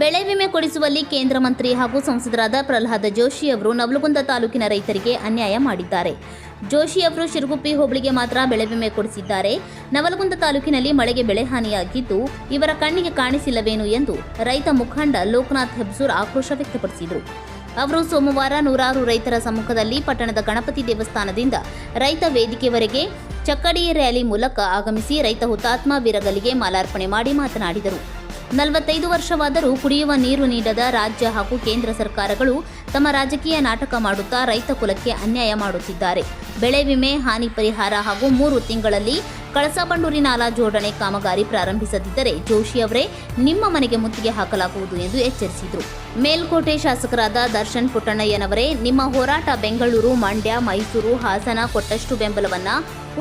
ಬೆಳೆ ವಿಮೆ ಕೊಡಿಸುವಲ್ಲಿ ಕೇಂದ್ರ ಮಂತ್ರಿ ಹಾಗೂ ಸಂಸದರಾದ ಪ್ರಹ್ಲಾದ ಜೋಶಿ ಅವರು ನವಲಗುಂದ ತಾಲೂಕಿನ ರೈತರಿಗೆ ಅನ್ಯಾಯ ಮಾಡಿದ್ದಾರೆ. ಜೋಶಿ ಅವರು ಶಿರಗುಪ್ಪಿ ಹೋಬಳಿಗೆ ಮಾತ್ರ ಬೆಳೆ ವಿಮೆ ಕೊಡಿಸಿದ್ದಾರೆ. ನವಲಗುಂದ ತಾಲೂಕಿನಲ್ಲಿ ಮಳೆಗೆ ಬೆಳೆ ಹಾನಿಯಾಗಿದ್ದು ಇವರ ಕಣ್ಣಿಗೆ ಕಾಣಿಸಿಲ್ಲವೇನು ಎಂದು ರೈತ ಮುಖಂಡ ಲೋಕನಾಥ್ ಹೆಬ್ಸೂರ್ ಆಕ್ರೋಶ ವ್ಯಕ್ತಪಡಿಸಿದರು. ಅವರು ಸೋಮವಾರ ನೂರಾರು ರೈತರ ಸಮ್ಮುಖದಲ್ಲಿ ಪಟ್ಟಣದ ಗಣಪತಿ ದೇವಸ್ಥಾನದಿಂದ ರೈತ ವೇದಿಕೆವರೆಗೆ ಚಕ್ಕಡಿ ರ್ಯಾಲಿ ಮೂಲಕ ಆಗಮಿಸಿ ರೈತ ಹುತಾತ್ಮ ವೀರಗಲ್ಲಿಗೆ ಮಾಲಾರ್ಪಣೆ ಮಾಡಿ ಮಾತನಾಡಿದರು. 45 ವರ್ಷವಾದರೂ ಕುಡಿಯುವ ನೀರು ನೀಡದ ರಾಜ್ಯ ಹಾಗೂ ಕೇಂದ್ರ ಸರ್ಕಾರಗಳು ತಮ್ಮ ರಾಜಕೀಯ ನಾಟಕ ಮಾಡುತ್ತಾ ರೈತ ಕುಲಕ್ಕೆ ಅನ್ಯಾಯ ಮಾಡುತ್ತಿದ್ದಾರೆ. ಬೆಳೆ ವಿಮೆ, ಹಾನಿ ಪರಿಹಾರ ಹಾಗೂ 3 ತಿಂಗಳಲ್ಲಿ ಕಳಸಾ-ಬಂಡೂರಿ ನಾಲಾ ಜೋಡಣೆ ಕಾಮಗಾರಿ ಪ್ರಾರಂಭಿಸದಿದ್ದರೆ ಜೋಶಿ ಅವರೇ ನಿಮ್ಮ ಮನೆಗೆ ಮುತ್ತಿಗೆ ಹಾಕಲಾಗುವುದು ಎಂದು ಎಚ್ಚರಿಸಿದರು. ಮೇಲ್ಕೋಟೆ ಶಾಸಕರಾದ ದರ್ಶನ್ ಪುಟ್ಟಣ್ಣಯ್ಯನವರೇ, ನಿಮ್ಮ ಹೋರಾಟ ಬೆಂಗಳೂರು, ಮಂಡ್ಯ, ಮೈಸೂರು, ಹಾಸನ ಕೊಟ್ಟಷ್ಟು ಬೆಂಬಲವನ್ನ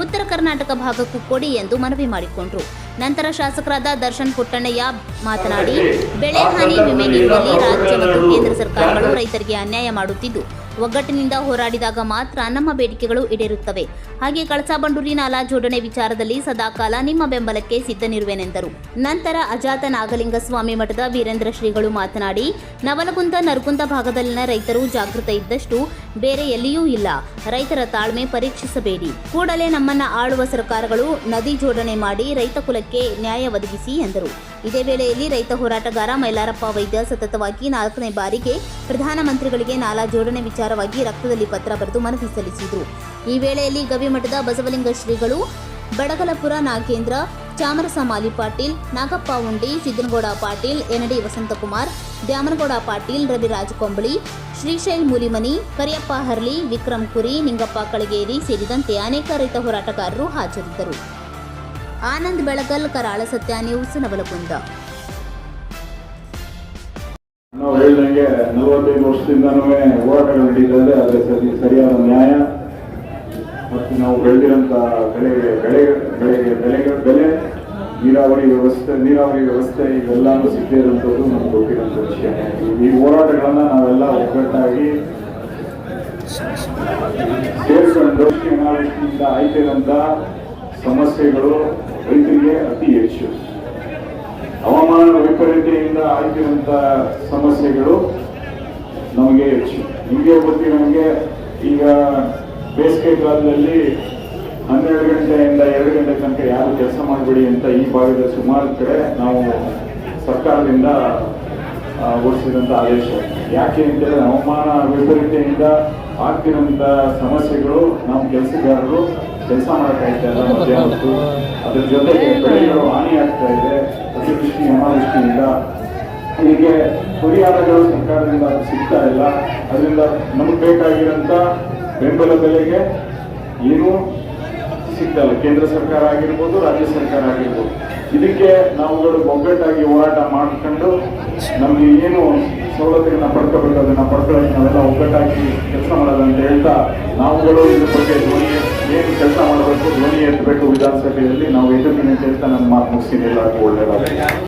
ಉತ್ತರ ಕರ್ನಾಟಕ ಭಾಗಕ್ಕೂ ಕೊಡಿ ಎಂದು ಮನವಿ ಮಾಡಿಕೊಂಡರು. ನಂತರ ಶಾಸಕರಾದ ದರ್ಶನ್ ಪುಟ್ಟಣ್ಣಯ್ಯ ಮಾತನಾಡಿ, ಬೆಳೆ ಹಾನಿ ವಿಮೆ ನೀಡುವಲ್ಲಿ ರಾಜ್ಯ ಮತ್ತು ಕೇಂದ್ರ ಸರ್ಕಾರಗಳು ರೈತರಿಗೆ ಅನ್ಯಾಯ ಮಾಡುತ್ತಿದ್ದು, ಒಗ್ಗಟ್ಟಿನಿಂದ ಹೋರಾಡಿದಾಗ ಮಾತ್ರ ನಮ್ಮ ಬೇಡಿಕೆಗಳು ಈಡೇರುತ್ತವೆ. ಹಾಗೆ ಕಳಸಾ-ಬಂಡೂರಿ ನಾಲಾ ಜೋಡಣೆ ವಿಚಾರದಲ್ಲಿ ಸದಾಕಾಲ ನಿಮ್ಮ ಬೆಂಬಲಕ್ಕೆ ಸಿದ್ಧನಿರುವೆನೆಂದರು. ನಂತರ ಅಜಾತ ನಾಗಲಿಂಗ ಸ್ವಾಮಿ ಮಠದ ವೀರೇಂದ್ರ ಶ್ರೀಗಳು ಮಾತನಾಡಿ, ನವಲಗುಂದ, ನರಗುಂದ ಭಾಗದಲ್ಲಿನ ರೈತರು ಜಾಗೃತ ಇದ್ದಷ್ಟು ಬೇರೆ ಎಲ್ಲಿಯೂ ಇಲ್ಲ. ರೈತರ ತಾಳ್ಮೆ ಪರೀಕ್ಷಿಸಬೇಡಿ. ಕೂಡಲೇ ನಮ್ಮನ್ನ ಆಳುವ ಸರ್ಕಾರಗಳು ನದಿ ಜೋಡಣೆ ಮಾಡಿ ರೈತ ಕುಲಕ್ಕೆ ನ್ಯಾಯ ಒದಗಿಸಿ ಎಂದರು. ಇದೇ ವೇಳೆಯಲ್ಲಿ ರೈತ ಹೋರಾಟಗಾರ ಮೈಲಾರಪ್ಪ ವೈದ್ಯ ಸತತವಾಗಿ 4ನೇ ಬಾರಿಗೆ ಪ್ರಧಾನಮಂತ್ರಿಗಳಿಗೆ ನಾಲಾ ಜೋಡಣೆ ವಿಚಾರವಾಗಿ ರಕ್ತದಲ್ಲಿ ಪತ್ರ ಬರೆದು ಮನವಿ ಸಲ್ಲಿಸಿದರು. ಈ ವೇಳೆಯಲ್ಲಿ ಗವಿಮಠದ ಬಸವಲಿಂಗ ಶ್ರೀಗಳು, ಬಡಗಲಪುರ ನಾಗೇಂದ್ರ, ಚಾಮರಸ ಮಾಲಿ ಪಾಟೀಲ್, ನಾಗಪ್ಪ ಉಂಡಿ, ಸಿದ್ದನಗೌಡ ಪಾಟೀಲ್, ಎನಡಿ ವಸಂತಕುಮಾರ್, ದ್ಯಾಮನಗೌಡ ಪಾಟೀಲ್, ರವಿರಾಜ್ ಕೊಂಬಳಿ, ಶ್ರೀಶೈಲ್ ಮೂಲಿಮನಿ, ಕರಿಯಪ್ಪ ಹರ್ಲಿ, ವಿಕ್ರಮ್ ಕುರಿ, ನಿಂಗಪ್ಪ ಕಳಗೇರಿ ಸೇರಿದಂತೆ ಅನೇಕ ರೈತ ಹೋರಾಟಗಾರರು ಹಾಜರಿದ್ದರು. ಆನಂದ್ ಬೆಳಗಲ್, ಕರಾಳ ಸತ್ಯ ನ್ಯೂಸ್, ನವಲಗುಂದ. ನಾವು ಹೇಳಿದಂಗೆ 45 ವರ್ಷದಿಂದನೂ ಹೋರಾಟಗಳು ನಡೀತಾ ಇದೆ. ಅದೇ ಸರಿಯಾದ ನ್ಯಾಯ ಮತ್ತು ನಾವು ಬೆಳೆದಿರೋಂಥ ಬೆಲೆ ನೀರಾವರಿ ವ್ಯವಸ್ಥೆ ಇವೆಲ್ಲವೂ ಸಿಗದೇ ಇರುವಂಥದ್ದು ನಮ್ಗೆ ಗೊತ್ತಿರೋಂಥ ವಿಷಯ. ಈ ಹೋರಾಟಗಳನ್ನ ನಾವೆಲ್ಲ ಒಗ್ಗಟ್ಟಾಗಿ ಸೇರಿಸಿಕೊಂಡು ಅನಾವೃಷ್ಟಿಯಿಂದ ಆಯ್ತಿರೋಂಥ ಸಮಸ್ಯೆಗಳು ರೈತರಿಗೆ ಅತಿ ಹೆಚ್ಚು. ಹವಾಮಾನ ವೈಪರೀತ್ಯದಿಂದ ಆಗಿರುವಂತ ಸಮಸ್ಯೆಗಳು ನಮಗೆ ಹೆಚ್ಚು. ನಿಮಗೆ ಗೊತ್ತಿರೋಂಗೆ ಈಗ ಬೇಸಿಗೆ ಕಾಲದಲ್ಲಿ 12 ಗಂಟೆಯಿಂದ 2 ಗಂಟೆ ತನಕ ಯಾರು ಕೆಲಸ ಮಾಡಬೇಡಿ ಅಂತ ಈ ಭಾಗದ ಸುಮಾರು ಕಡೆ ನಾವು ಸರ್ಕಾರದಿಂದ ಹೊರಡಿಸಿದಂಥ ಆದೇಶ. ಯಾಕೆ ಅಂತೇಳಿದ್ರೆ ಹವಾಮಾನ ವೈಪರೀತ್ಯದಿಂದ ಆಗ್ತಿರೋಂಥ ಸಮಸ್ಯೆಗಳು ನಮ್ಮ ಕೆಲಸಗಾರರು ಕೆಲಸ ಮಾಡೋಕ್ಕಾಗ್ತಾ ಇಲ್ಲ ಮಧ್ಯಾಹ್ನ ಹೊತ್ತು. ಅದ್ರ ಜೊತೆಗೆ ಬೆಳೆಗಳು ಹಾನಿ ಆಗ್ತಾ ಇದೆ ಅತಿವೃಷ್ಟಿ, ಅನಾವೃಷ್ಟಿಯಿಂದ. ಹೀಗೆ ಪರಿಹಾರಗಳು ಸರ್ಕಾರದಿಂದ ಸಿಗ್ತಾ ಇಲ್ಲ. ಅದರಿಂದ ನಮಗೆ ಬೇಕಾಗಿರೋಂಥ ಬೆಂಬಲ ಬೆಲೆಗೆ ಏನೂ ಸಿಗ್ತಾ ಇಲ್ಲ. ಕೇಂದ್ರ ಸರ್ಕಾರ ಆಗಿರ್ಬೋದು, ರಾಜ್ಯ ಸರ್ಕಾರ ಆಗಿರ್ಬೋದು. ಇದಕ್ಕೆ ನಾವುಗಳು ಒಗ್ಗಟ್ಟಾಗಿ ಹೋರಾಟ ಮಾಡಿಕೊಂಡು ನಮಗೆ ಏನು ಸವಲತ್ತುಗಳನ್ನ ಪಡ್ಕೋಬೇಕು ಅದನ್ನ ಪಡ್ಕೊಳ್ಳೋಕೆ ನಾವೆಲ್ಲ ಒಗ್ಗಟ್ಟಾಗಿ ಕೆಲಸ ಮಾಡೋದಂತ ಹೇಳ್ತಾ, ನಾವುಗಳು ಇದ್ರ ಬಗ್ಗೆ ಏನು ಕೆಲಸ ಮಾಡಬೇಕು, ಧ್ವನಿ ಎತ್ತಬೇಕು ವಿಧಾನಸಭೆಯಲ್ಲಿ ನಾವು ಎದುರಿನ ಅಂತ ಹೇಳ್ತಾ ನನ್ನ ಮಾತು ಮುಗಿಸ್ತೀನಿ. ಎಲ್ಲರಿಗೂ ಒಳ್ಳೆಯದಾಗಲಿ.